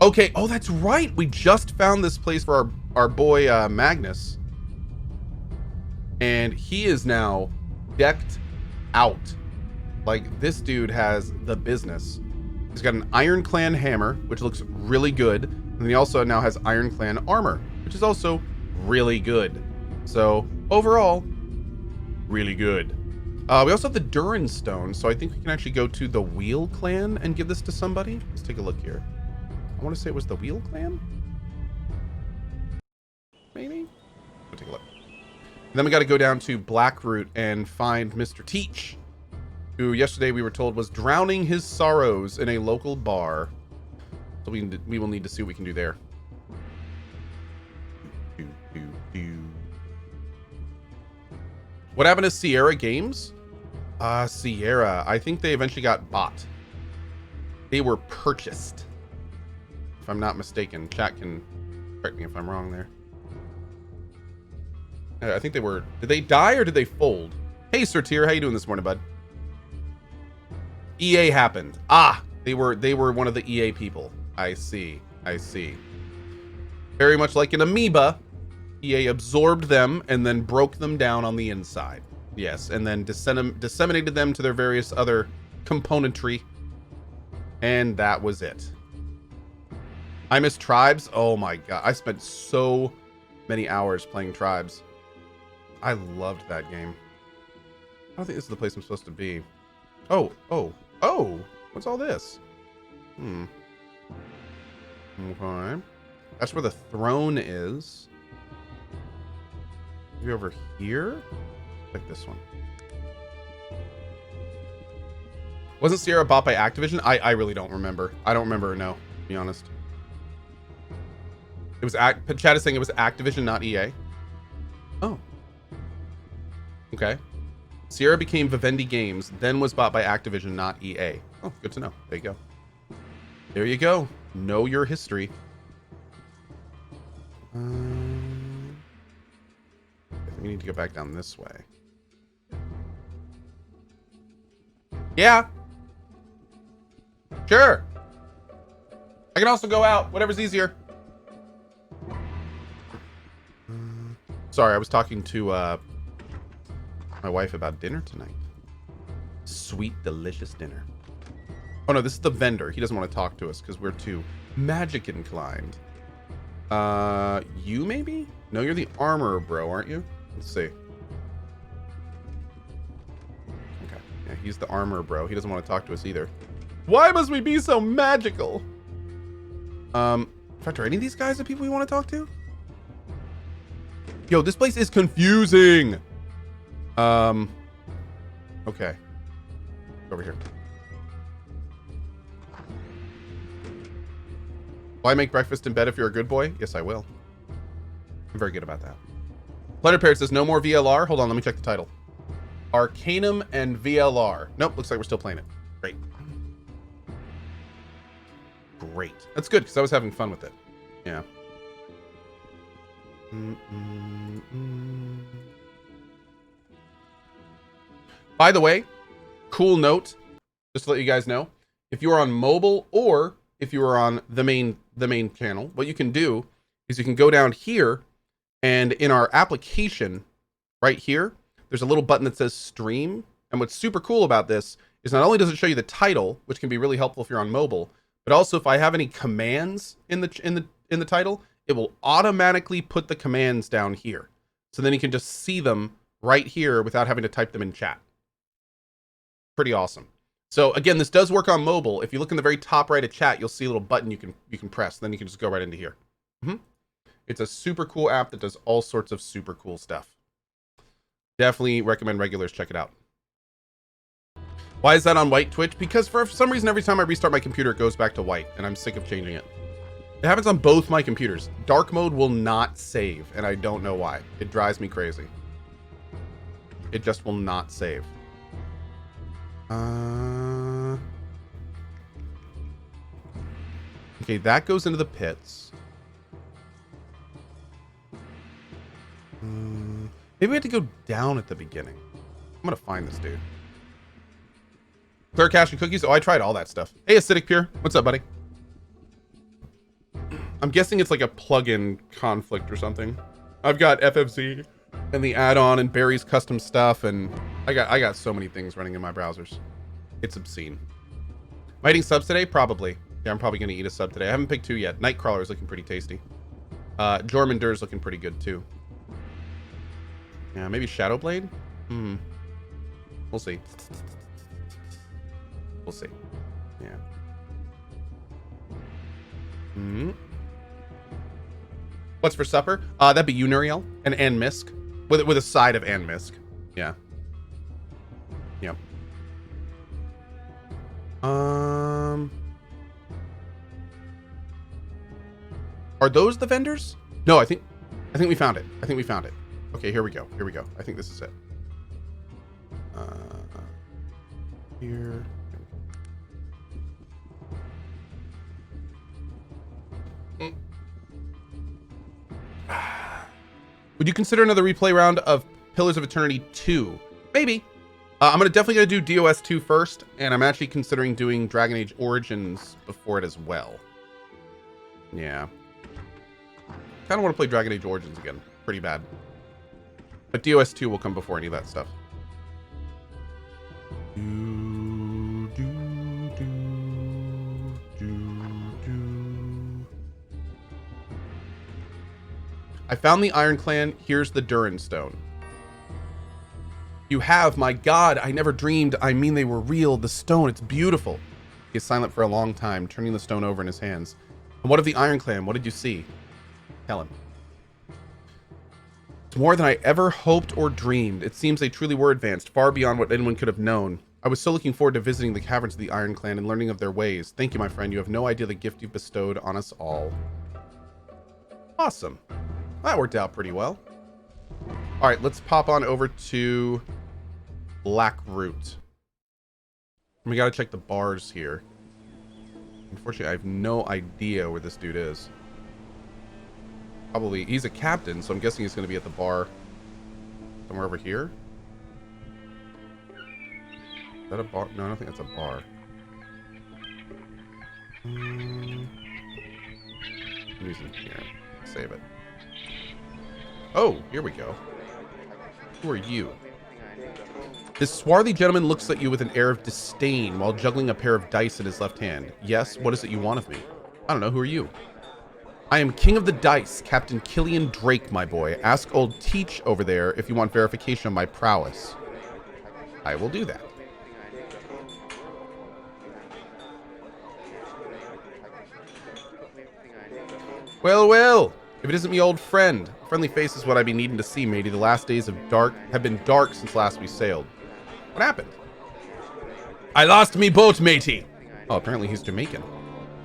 Okay. Oh, that's right. We just found this place for our boy Magnus. And he is now decked out. Like, this dude has the business. He's got an Iron Clan hammer, which looks really good. And he also now has Iron Clan armor, which is also really good. So, overall, really good. We also have the Durin Stone, so I think we can actually go to the Wheel Clan and give this to somebody. Let's take a look here. I want to say it was the Wheel Clan? Maybe? We'll take a look. And then we got to go down to Blackroot and find Mr. Teach, who yesterday we were told was drowning his sorrows in a local bar. So we will need to see what we can do there. What happened to Sierra Games? Sierra. I think they eventually got bought. They were purchased, if I'm not mistaken. Chat can correct me if I'm wrong there. I think they were. Did they die or did they fold? Hey, Sir Tier, how you doing this morning, bud? EA happened. Ah, they were one of the EA people. I see. I see. Very much like an amoeba, EA absorbed them and then broke them down on the inside. Yes, and then disseminated them to their various other componentry. And that was it. I miss Tribes. Oh my god. I spent so many hours playing Tribes. I loved that game. I don't think this is the place I'm supposed to be. Oh. What's all this? Okay. That's where the throne is. Maybe over here? Like this one. Wasn't Sierra bought by Activision? I really don't remember. I don't remember, no, to be honest. It was Chad is saying it was Activision, not EA. Oh. Okay. Sierra became Vivendi Games, then was bought by Activision, not EA. Oh, good to know. There you go. There you go. Know your history. I think we need to go back down this way. Yeah. Sure. I can also go out. Whatever's easier. Sorry, I was talking to my wife about dinner tonight. Sweet, delicious dinner. Oh no, this is the vendor. He doesn't want to talk to us because we're too magic inclined. You maybe? No, you're the armorer, bro, aren't you? Let's see. Okay. Yeah, he's the armorer, bro. He doesn't want to talk to us either. Why must we be so magical? In fact, are any of these guys the people we want to talk to? Yo, this place is confusing. Okay. Over here. Will I make breakfast in bed if you're a good boy? Yes, I will. I'm very good about that. Letter Parrot says no more VLR. Hold on, let me check the title. Arcanum and VLR. Nope, looks like we're still playing it. Great. Great. That's good, because I was having fun with it. Yeah. By the way, cool note, just to let you guys know, if you are on mobile or if you are on the main channel, what you can do is you can go down here, and in our application right here, there's a little button that says stream. And what's super cool about this is not only does it show you the title, which can be really helpful if you're on mobile, but also if I have any commands in the title, it will automatically put the commands down here. So then you can just see them right here without having to type them in chat. Pretty awesome. So again, this does work on mobile. If you look in the very top right of chat, you'll see a little button you can press. Then you can just go right into here. It's a super cool app that does all sorts of super cool stuff. Definitely recommend regulars check it out. Why is that on white Twitch? Because for some reason, every time I restart my computer, it goes back to white, and I'm sick of changing it. It happens on both my computers. Dark mode will not save, and I don't know why. It drives me crazy. It just will not save. Okay, that goes into the pits. Maybe we have to go down at the beginning. I'm gonna find this dude. Clear cache and cookies. Oh, I tried all that stuff. Hey, Acidic Pure. What's up, buddy? I'm guessing it's like a plugin conflict or something. I've got FFZ and the add-on and Barry's custom stuff, and I got so many things running in my browsers. It's obscene. Am I eating subs today? Probably. Yeah, I'm probably gonna eat a sub today. I haven't picked two yet. Nightcrawler's looking pretty tasty. Jormungandr's looking pretty good too. Yeah, maybe Shadowblade? We'll see. We'll see. Yeah. What's for supper? That'd be you, Nuriel, and Ann Misk. With a side of Ann Misk. Yeah. Yep. Are those the vendors? No, I think we found it. I think we found it. Okay, here we go. Here we go. I think this is it. Here. Would you consider another replay round of Pillars of Eternity 2? Maybe. I'm definitely gonna do DOS 2 first, and I'm actually considering doing Dragon Age Origins before it as well. Yeah. Kind of want to play Dragon Age Origins again. Pretty bad. But DOS 2 will come before any of that stuff. I found the Iron Clan. Here's the Durin Stone. You have, my God, I never dreamed. I mean, they were real. The stone, it's beautiful. He is silent for a long time, turning the stone over in his hands. And what of the Iron Clan? What did you see? Tell him. It's more than I ever hoped or dreamed. It seems they truly were advanced, far beyond what anyone could have known. I was so looking forward to visiting the caverns of the Iron Clan and learning of their ways. Thank you, my friend. You have no idea the gift you've bestowed on us all. Awesome. That worked out pretty well. All right, let's pop on over to Blackroot. We got to check the bars here. Unfortunately, I have no idea where this dude is. Probably, he's a captain, so I'm guessing he's going to be at the bar somewhere over here. Is that a bar? No, I don't think that's a bar. He's in here. Save it. Oh, here we go. Who are you? This swarthy gentleman looks at you with an air of disdain while juggling a pair of dice in his left hand. Yes, what is it you want of me? I don't know, who are you? I am King of the Dice, Captain Killian Drake, my boy. Ask old Teach over there if you want verification of my prowess. I will do that. Well, well. If it isn't me old friend. A friendly face is what I be needing to see, matey. The last days have been dark since last we sailed. What happened? I lost me boat, matey. Oh, apparently he's Jamaican.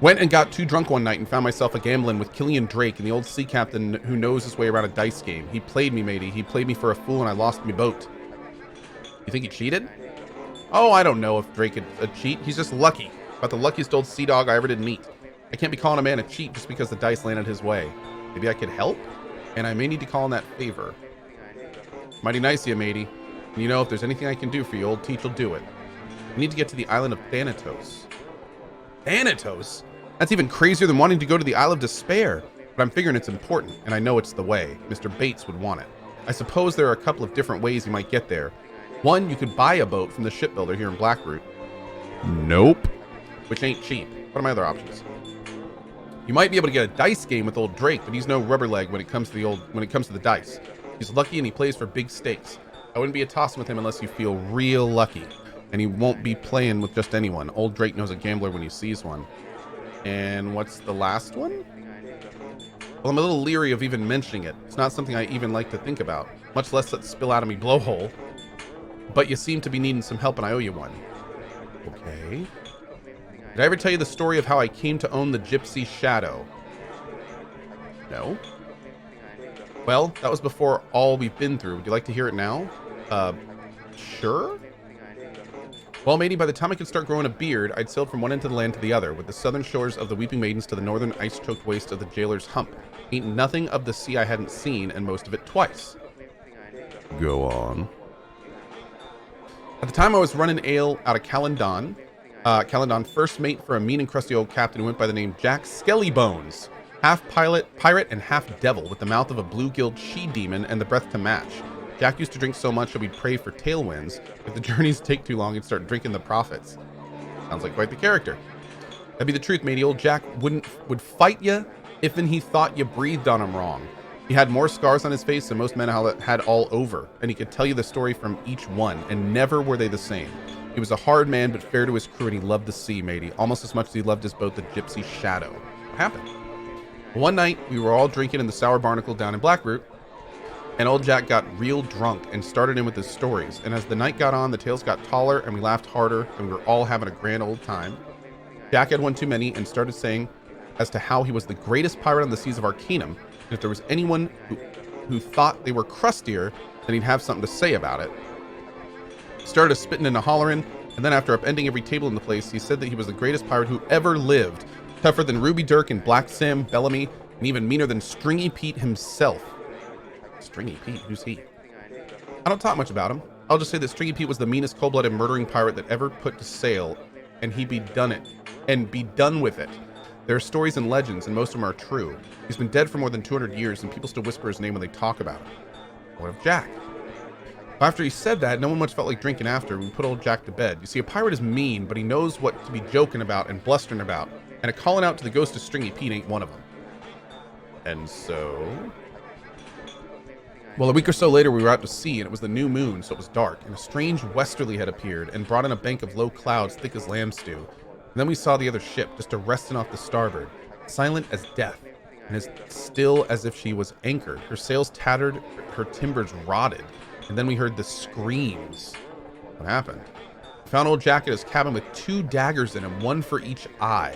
Went and got too drunk one night and found myself a gambling with Killian Drake and the old sea captain who knows his way around a dice game. He played me, matey. He played me for a fool and I lost me boat. You think he cheated? Oh, I don't know if Drake could cheat. He's just lucky. About the luckiest old sea dog I ever did meet. I can't be calling a man a cheat just because the dice landed his way. Maybe I could help? And I may need to call in that favor. Mighty nice of you, matey. And you know, if there's anything I can do for you, old Teach will do it. I need to get to the island of Thanatos. Thanatos? That's even crazier than wanting to go to the Isle of Despair. But I'm figuring it's important, and I know it's the way. Mr. Bates would want it. I suppose there are a couple of different ways you might get there. One, you could buy a boat from the shipbuilder here in Blackroot. Nope. Which ain't cheap. What are my other options? You might be able to get a dice game with old Drake, but he's no rubber leg when it comes to the dice. He's lucky and he plays for big stakes. I wouldn't be a tossing with him unless you feel real lucky. And he won't be playing with just anyone. Old Drake knows a gambler when he sees one. And what's the last one? Well, I'm a little leery of even mentioning it. It's not something I even like to think about, much less let spill out of me blowhole. But you seem to be needing some help and I owe you one. Okay. Did I ever tell you the story of how I came to own the Gypsy Shadow? No. Well, that was before all we've been through. Would you like to hear it now? Sure? Well, matey, by the time I could start growing a beard, I'd sailed from one end of the land to the other, with the southern shores of the Weeping Maidens to the northern ice-choked waste of the Jailer's Hump. Ain't nothing of the sea I hadn't seen, and most of it twice. Go on. At the time, I was running ale out of Calendon. Calendon, first mate for a mean and crusty old captain who went by the name Jack Skellybones. Half pirate, and half devil, with the mouth of a blue-gilled she-demon and the breath to match. Jack used to drink so much that we'd pray for tailwinds. If the journeys take too long, he'd start drinking the profits. Sounds like quite the character. That'd be the truth, matey. Old Jack would fight you if he thought you breathed on him wrong. He had more scars on his face than most men had all over, and he could tell you the story from each one, and never were they the same. He was a hard man, but fair to his crew, and he loved the sea, matey, almost as much as he loved his boat, the Gypsy Shadow. What happened? One night, we were all drinking in the Sour Barnacle down in Blackroot, and old Jack got real drunk and started in with his stories. And as the night got on, the tales got taller, and we laughed harder, and we were all having a grand old time. Jack had one too many and started saying as to how he was the greatest pirate on the seas of Arcanum, and if there was anyone who thought they were crustier, then he'd have something to say about it. He started spitting and hollering, and then after upending every table in the place, he said that he was the greatest pirate who ever lived, tougher than Ruby Dirk and Black Sam, Bellamy, and even meaner than Stringy Pete himself. Stringy Pete? Who's he? I don't talk much about him. I'll just say that Stringy Pete was the meanest cold-blooded murdering pirate that ever put to sail, and he'd be done it, and be done with it. There are stories and legends, and most of them are true. He's been dead for more than 200 years, and people still whisper his name when they talk about him. What of Jack? After he said that, no one much felt like drinking after. We put old Jack to bed. You see, a pirate is mean, but he knows what to be joking about and blustering about, and a calling out to the ghost of Stringy Pete ain't one of them. And so... Well, a week or so later, we were out to sea, and it was the new moon, so it was dark, and a strange westerly had appeared and brought in a bank of low clouds thick as lamb stew. And then we saw the other ship, just resting off the starboard, silent as death, and as still as if she was anchored. Her sails tattered, her timbers rotted, and then we heard the screams. What happened? We found old Jack at his cabin with 2 daggers in him, one for each eye,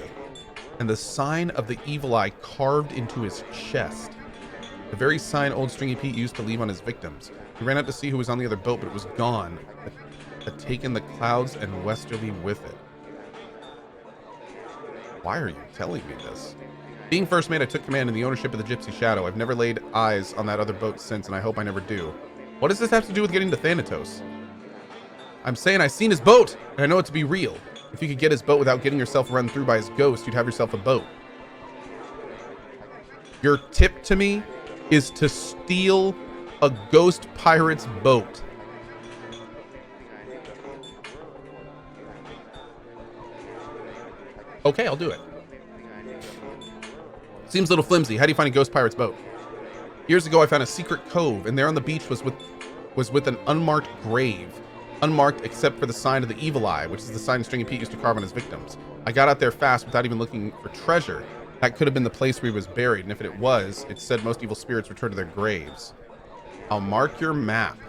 and the sign of the evil eye carved into his chest. The very sign old Stringy Pete used to leave on his victims. He ran out to see who was on the other boat, but it was gone. It had taken the clouds and westerly with it. Why are you telling me this? Being first mate, I took command in the ownership of the Gypsy Shadow. I've never laid eyes on that other boat since, and I hope I never do. What does this have to do with getting to Thanatos? I'm saying I seen his boat, and I know it to be real. If you could get his boat without getting yourself run through by his ghost, you'd have yourself a boat. Your tip to me is to steal a ghost pirate's boat. Okay, I'll do it. Seems a little flimsy. How do you find a ghost pirate's boat? Years ago, I found a secret cove, and there on the beach was with an unmarked grave. Unmarked except for the sign of the evil eye, which is the sign Stringy Pete used to carve on his victims. I got out there fast without even looking for treasure. That could have been the place where he was buried, and if it was, it said most evil spirits return to their graves. I'll mark your map.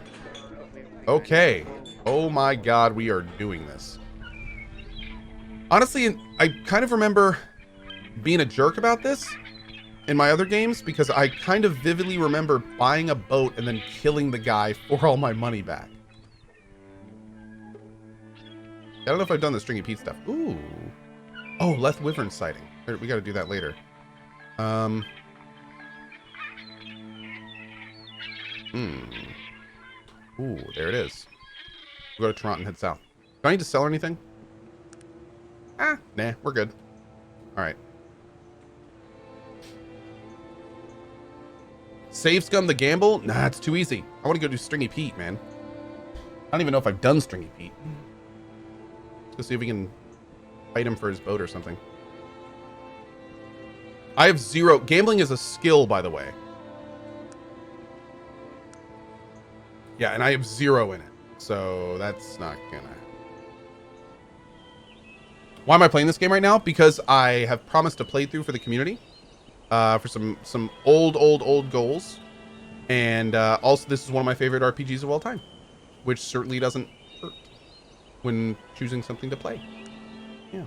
Okay. Oh my god, we are doing this. Honestly, I kind of remember being a jerk about this in my other games, because I kind of vividly remember buying a boat and then killing the guy for all my money back. I don't know if I've done the Stringy Pete stuff. Ooh. Oh, Leth Wyvern sighting. We got to do that later. Ooh, there it is. We'll go to Toronto and head south. Do I need to sell anything? Nah, we're good. All right. Save Scum the Gamble? Nah, it's too easy. I want to go do Stringy Pete, man. I don't even know if I've done Stringy Pete. Let's go see if we can fight him for his boat or something. I have 0. Gambling is a skill, by the way. Yeah, and I have 0 in it. So that's not gonna... Why am I playing this game right now? Because I have promised a playthrough for the community. For some old goals. And also, this is one of my favorite RPGs of all time. Which certainly doesn't hurt when choosing something to play. Yeah.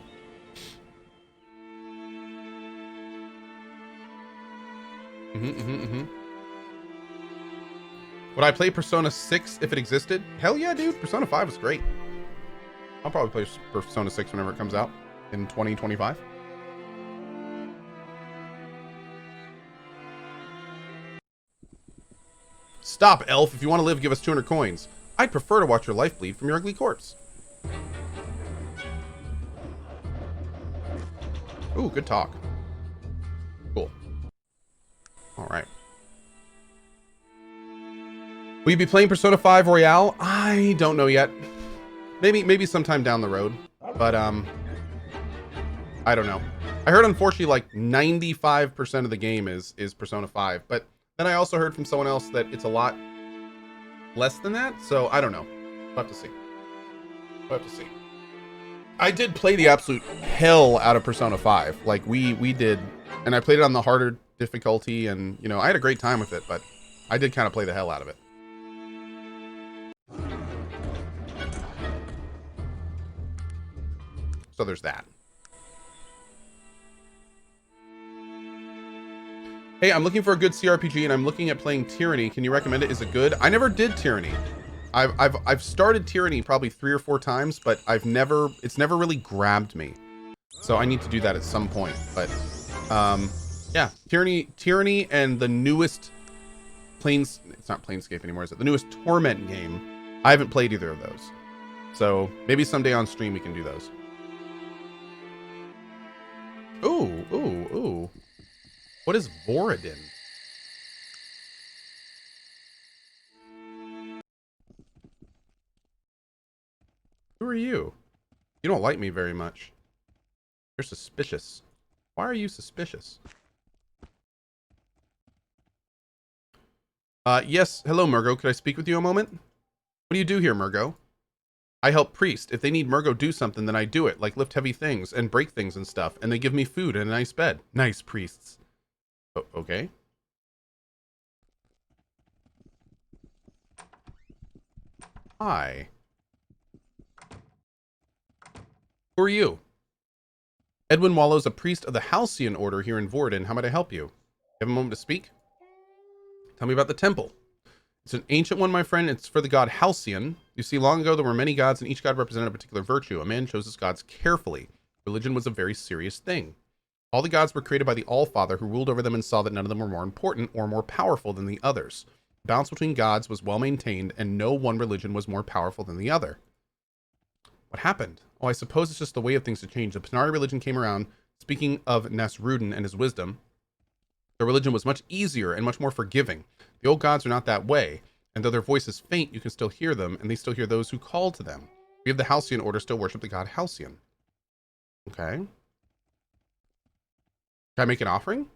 Would I play Persona 6 if it existed? Hell yeah, dude. Persona 5 was great. I'll probably play Persona 6 whenever it comes out in 2025. Stop, elf. If you want to live, give us 200 coins. I'd prefer to watch your life bleed from your ugly corpse. Ooh, good talk. Cool. All right. Will you be playing Persona 5 Royale? I don't know yet. Maybe sometime down the road. But, I don't know. I heard, unfortunately, like 95% of the game is Persona 5. But then I also heard from someone else that it's a lot less than that. So, I don't know. We'll have to see. We'll have to see. I did play the absolute hell out of Persona 5. Like, we did. And I played it on the harder difficulty. And, you know, I had a great time with it. But I did kind of play the hell out of it. So there's that. Hey, I'm looking for a good CRPG and I'm looking at playing Tyranny. Can you recommend it? Is it good? I never did Tyranny. I've started Tyranny probably 3 or 4 times, but it's never really grabbed me. So I need to do that at some point. But yeah, Tyranny and the newest it's not Planescape anymore, is it? The newest Torment game. I haven't played either of those. So maybe someday on stream we can do those. Ooh. What is Voradin? Who are you? You don't like me very much. You're suspicious. Why are you suspicious? Yes. Hello, Margo. Could I speak with you a moment? What do you do here, Margo? I help priests. If they need Margo do something, then I do it, like lift heavy things and break things and stuff, and they give me food and a nice bed. Nice priests. Okay. Hi. Who are you? Edwin Wallow's a priest of the Halcyon Order here in Voradin. How might I help you? Have a moment to speak? Tell me about the temple. It's an ancient one, my friend. It's for the god Halcyon. You see, long ago there were many gods, and each god represented a particular virtue. A man chose his gods carefully. Religion was a very serious thing. All the gods were created by the All-Father, who ruled over them and saw that none of them were more important or more powerful than the others. The balance between gods was well maintained, and no one religion was more powerful than the other. What happened? Oh, I suppose it's just the way of things to change. The Panari religion came around. Speaking of Nasrudin and his wisdom, their religion was much easier and much more forgiving. The old gods are not that way, and though their voice is faint, you can still hear them, and they still hear those who call to them. We of the Halcyon Order still worship the god Halcyon. Okay. Can I make an offering?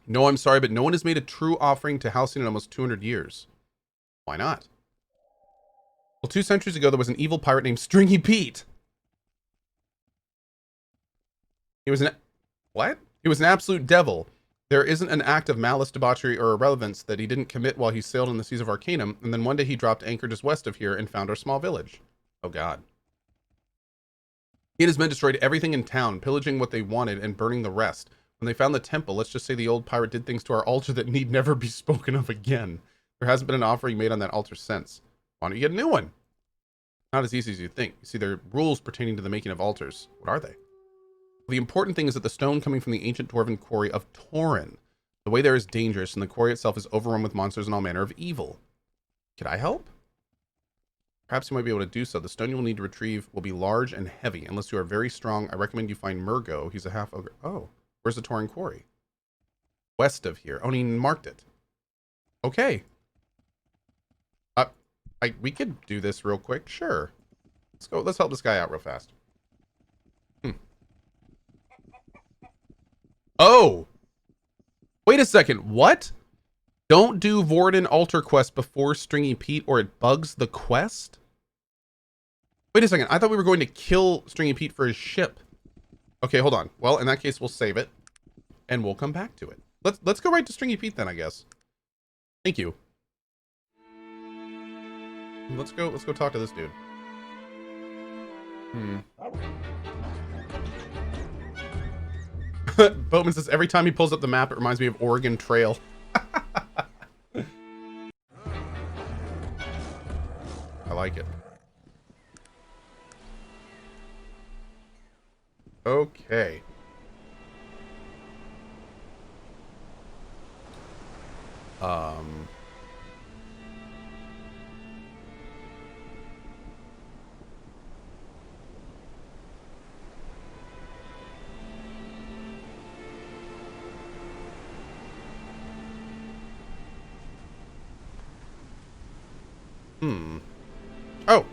No, I'm sorry, but no one has made a true offering to Halcyon in almost 200 years. Why not? Well, 2 centuries ago, there was an evil pirate named Stringy Pete. He was what? He was an absolute devil. There isn't an act of malice, debauchery, or irrelevance that he didn't commit while he sailed in the seas of Arcanum, and then one day he dropped anchor just west of here and found our small village. Oh, God. He and his men destroyed everything in town, pillaging what they wanted and burning the rest. When they found the temple, let's just say the old pirate did things to our altar that need never be spoken of again. There hasn't been an offering made on that altar since. Why don't you get a new one? Not as easy as you think. You see, there are rules pertaining to the making of altars. What are they? The important thing is that the stone coming from the ancient dwarven quarry of Torin. The way there is dangerous, and the quarry itself is overrun with monsters and all manner of evil. Could I help? Perhaps you might be able to do so. The stone you will need to retrieve will be large and heavy. Unless you are very strong, I recommend you find Margo. He's a half ogre. Oh, where's the Torin quarry? West of here. Oh, and he marked it. Okay. We could do this real quick. Sure. Let's go. Let's help this guy out real fast. Oh! Wait a second. What? Don't do Voradin altar quest before Stringy Pete or it bugs the quest? Wait a second. I thought we were going to kill Stringy Pete for his ship. Okay, hold on. Well, in that case, we'll save it. And we'll come back to it. Let's go right to Stringy Pete then, I guess. Thank you. Let's go talk to this dude. Boatman says every time he pulls up the map, it reminds me of Oregon Trail. I like it. Okay. Hmm. Oh.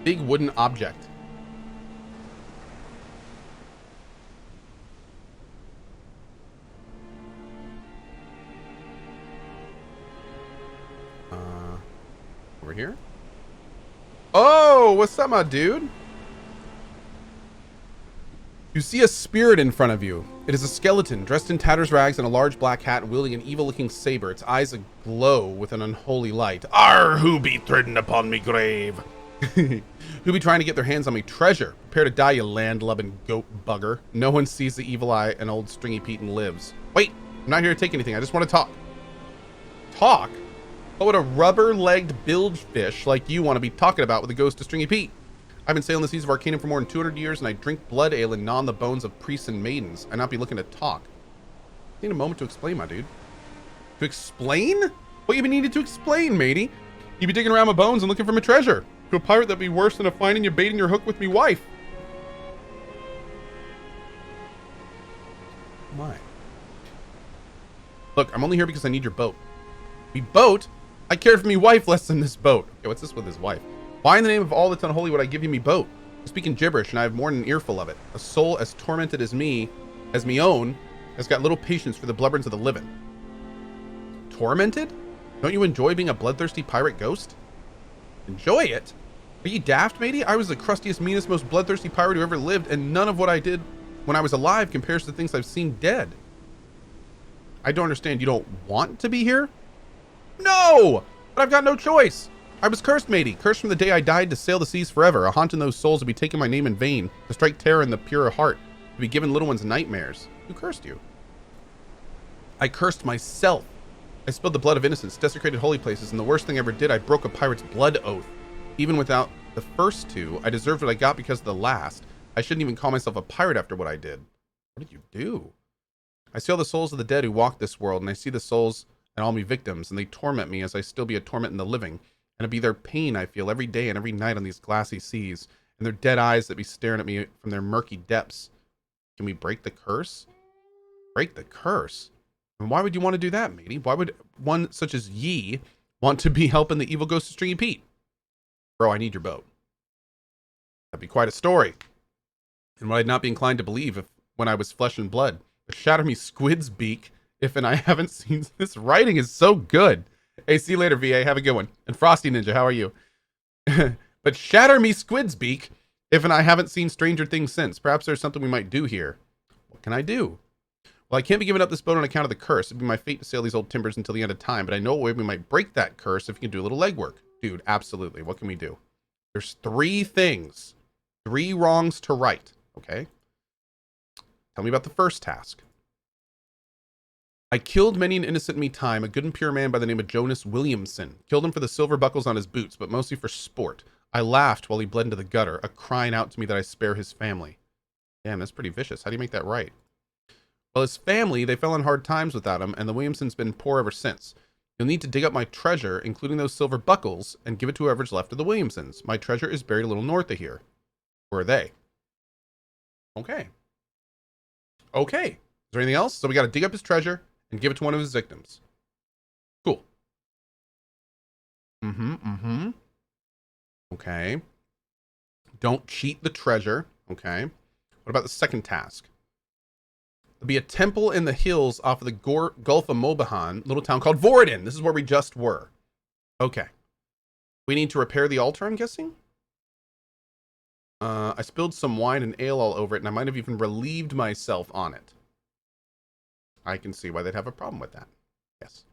Big wooden object. Over here. Oh, what's up, my dude? You see a spirit in front of you. It is a skeleton, dressed in tatters, rags, and a large black hat, wielding an evil-looking saber, its eyes aglow with an unholy light. Arr, who be treading upon me grave? Who be trying to get their hands on me treasure? Prepare to die, you land-lubbing goat bugger. No one sees the evil eye, and old Stringy Pete and lives. Wait, I'm not here to take anything. I just want to talk. Talk? What would a rubber-legged bilge fish like you want to be talking about with the ghost of Stringy Pete? I've been sailing the seas of Arcanum for more than 200 years, and I drink blood ale and gnaw on the bones of priests and maidens. I not be looking to talk. I need a moment to explain, my dude. To explain? What you been needed to explain, matey? You be digging around my bones and looking for my treasure. To a pirate that'd be worse than a finding you baiting your hook with me wife. My. Look, I'm only here because I need your boat. Me boat? I cared for me wife less than this boat. Okay, what's this with his wife? Why in the name of all that's unholy would I give you me boat? I'm speaking gibberish, and I have more than an earful of it. A soul as tormented as me own, has got little patience for the blubberings of the living. Tormented? Don't you enjoy being a bloodthirsty pirate ghost? Enjoy it? Are you daft, matey? I was the crustiest, meanest, most bloodthirsty pirate who ever lived, and none of what I did when I was alive compares to the things I've seen dead. I don't understand. You don't want to be here? No! But I've got no choice. I was cursed, matey. Cursed from the day I died to sail the seas forever. A haunt in those souls to be taking my name in vain. To strike terror in the pure heart. To be given little ones nightmares. Who cursed you? I cursed myself. I spilled the blood of innocents, desecrated holy places, and the worst thing I ever did, I broke a pirate's blood oath. Even without the first two, I deserved what I got because of the last. I shouldn't even call myself a pirate after what I did. What did you do? I see all the souls of the dead who walk this world, and I see the souls and all me victims, and they torment me as I still be a torment in the living. And it be their pain I feel every day and every night on these glassy seas, and their dead eyes that be staring at me from their murky depths. Can we break the curse? Break the curse? And why would you want to do that, matey? Why would one such as ye want to be helping the evil ghost of Stringy Pete? Bro, I need your boat. That'd be quite a story. And what I'd not be inclined to believe if when I was flesh and blood. But shatter me squid's beak if and I haven't seen this writing is so good. Hey, see you later, VA. Have a good one. And Frosty Ninja, how are you? But shatter me squid's beak if and I haven't seen Stranger Things since. Perhaps there's something we might do here. What can I do? Well, I can't be giving up this boat on account of the curse. It'd be my fate to sail these old timbers until the end of time, but I know a way we might break that curse if you can do a little legwork. Dude, absolutely. What can we do? There's 3 things. 3 wrongs to right. Okay? Tell me about the first task. I killed many an innocent me time, a good and pure man by the name of Jonas Williamson. Killed him for the silver buckles on his boots, but mostly for sport. I laughed while he bled into the gutter, a crying out to me that I spare his family. Damn, that's pretty vicious. How do you make that right? Well, his family, they fell on hard times without him, and the Williamsons been poor ever since. You'll need to dig up my treasure, including those silver buckles, and give it to whoever's left of the Williamsons. My treasure is buried a little north of here. Where are they? Okay. Okay. Is there anything else? So we got to dig up his treasure and give it to one of his victims. Cool. Okay. Don't cheat the treasure. Okay. What about the second task? There'll be a temple in the hills off of the Gulf of Mobahan, little town called Voradin. This is where we just were. Okay. We need to repair the altar, I'm guessing? I spilled some wine and ale all over it, and I might have even relieved myself on it. I can see why they'd have a problem with that. Yes.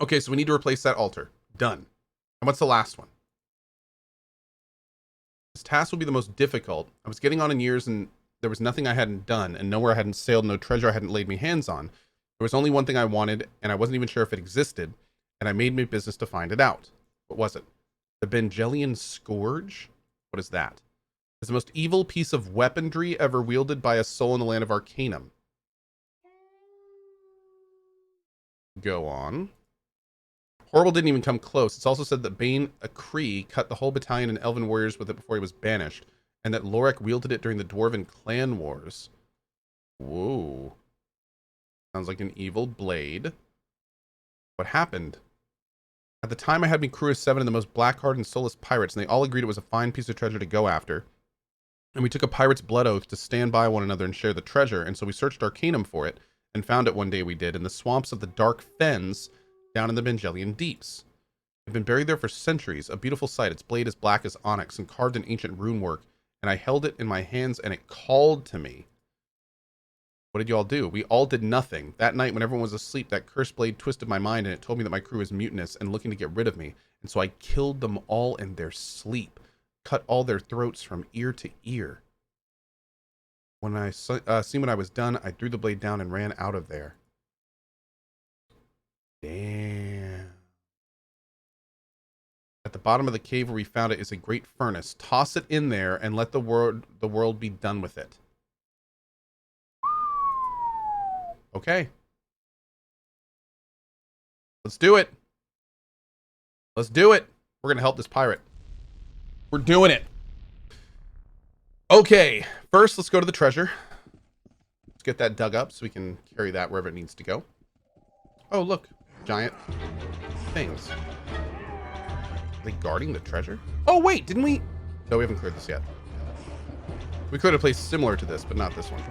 Okay, so we need to replace that altar. Done. And what's the last one? This task will be the most difficult. I was getting on in years, and there was nothing I hadn't done, and nowhere I hadn't sailed, no treasure I hadn't laid me hands on. There was only one thing I wanted, and I wasn't even sure if it existed, and I made my business to find it out. What was it? The Bengelian Scourge? What is that? It's the most evil piece of weaponry ever wielded by a soul in the land of Arcanum. Go on. Horrible didn't even come close. It's also said that Bane Acree cut the whole battalion of elven warriors with it before he was banished, and that Lorik wielded it during the Dwarven clan wars. Whoa. Sounds like an evil blade. What happened? At the time, I had me crew of 7 of the most black-hearted and soulless pirates, and they all agreed it was a fine piece of treasure to go after. And we took a pirate's blood oath to stand by one another and share the treasure, and so we searched Arcanum for it, and found it one day we did, in the swamps of the Dark Fens, down in the Bengalian Deeps. It had been buried there for centuries, a beautiful sight, its blade as black as onyx, and carved in ancient rune work, and I held it in my hands, and it called to me. What did you all do? We all did nothing. That night, when everyone was asleep, that cursed blade twisted my mind, and it told me that my crew was mutinous and looking to get rid of me, and so I killed them all in their sleep. Cut all their throats from ear to ear. When I seen what I was done, I threw the blade down and ran out of there. Damn. At the bottom of the cave where we found it is a great furnace. Toss it in there and let the world be done with it. Okay. Let's do it. Let's do it. We're going to help this pirate. We're doing it. Okay. First, let's go to the treasure. Let's get that dug up so we can carry that wherever it needs to go. Oh, look. Giant things. Are they guarding the treasure? Oh, wait. Didn't we? No, we haven't cleared this yet. We cleared a place similar to this, but not this one.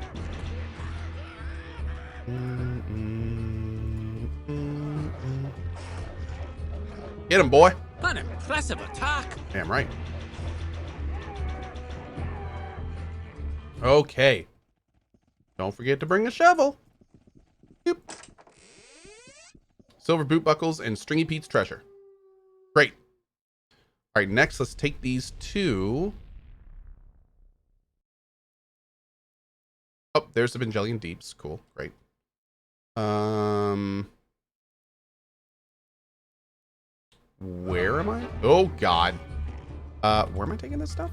Get him, boy. An impressive attack. Damn right. Okay. Don't forget to bring a shovel. Yep. Silver boot buckles and Stringy Pete's treasure. Great. All right, next let's take these two. Oh, there's the Bengalian Deeps. Cool. Great. Where am I? Oh God. Where am I taking this stuff?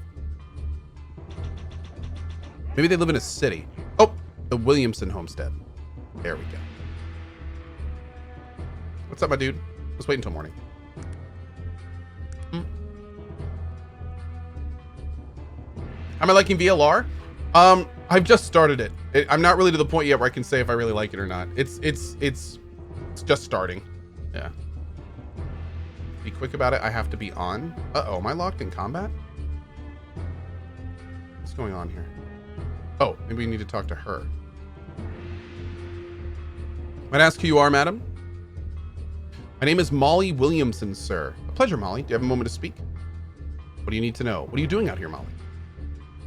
Maybe they live in a city. Oh, the Williamson homestead. There we go. What's up, my dude? Let's wait until morning. Am I liking VLR? I've just started it. I'm not really to the point yet where I can say if I really like it or not. It's just starting. Yeah. Be quick about it. I have to be on. Uh-oh, am I locked in combat? What's going on here? Oh, maybe we need to talk to her. Might I ask who you are, madam? My name is Molly Williamson, sir. A pleasure, Molly. Do you have a moment to speak? What do you need to know? What are you doing out here, Molly?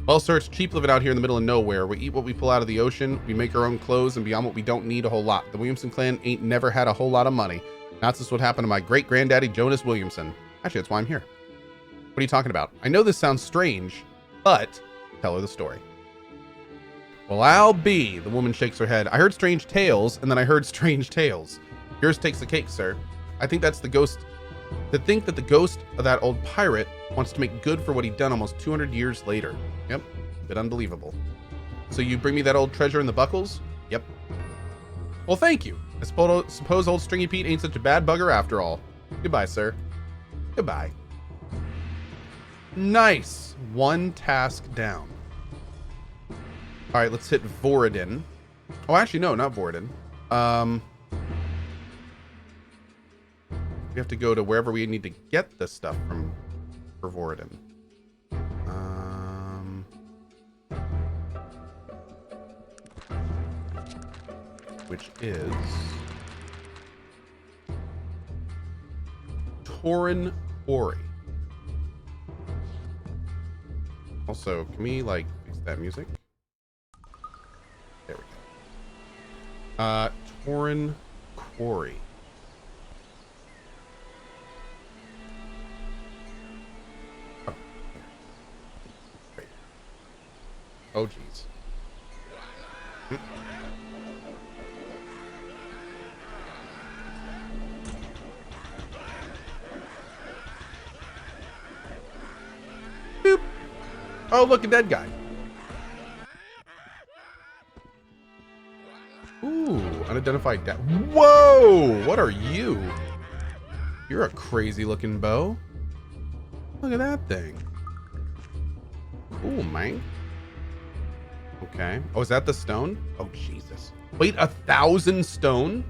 Well, sir, it's cheap living out here in the middle of nowhere. We eat what we pull out of the ocean. We make our own clothes, and beyond what we don't need a whole lot. The Williamson clan ain't never had a whole lot of money. That's just what happened to my great-granddaddy, Jonas Williamson. Actually, that's why I'm here. What are you talking about? I know this sounds strange, but tell her the story. Well, I'll be. The woman shakes her head. I heard strange tales, and then I heard strange tales. Yours takes the cake, sir. I think that's the ghost. To think that the ghost of that old pirate wants to make good for what he'd done almost 200 years later. Yep, a bit unbelievable. So you bring me that old treasure in the buckles? Yep. Well, thank you. I suppose old Stringy Pete ain't such a bad bugger after all. Goodbye, sir. Goodbye. Nice. One task down. All right, let's hit Voradin. Oh, actually, no, not Voradin. We have to go to wherever we need to get the stuff from for Voradin. Which is Torin Quarry. Also, can we like fix that music? There we go. Torin Quarry. Oh, great. Oh, geez. Boop. Oh, look, a dead guy. Ooh, unidentified death. Whoa! What are you? You're a crazy looking bow. Look at that thing. Cool, man. Okay. Oh, is that the stone? Oh, Jesus. Wait, 1,000 stone?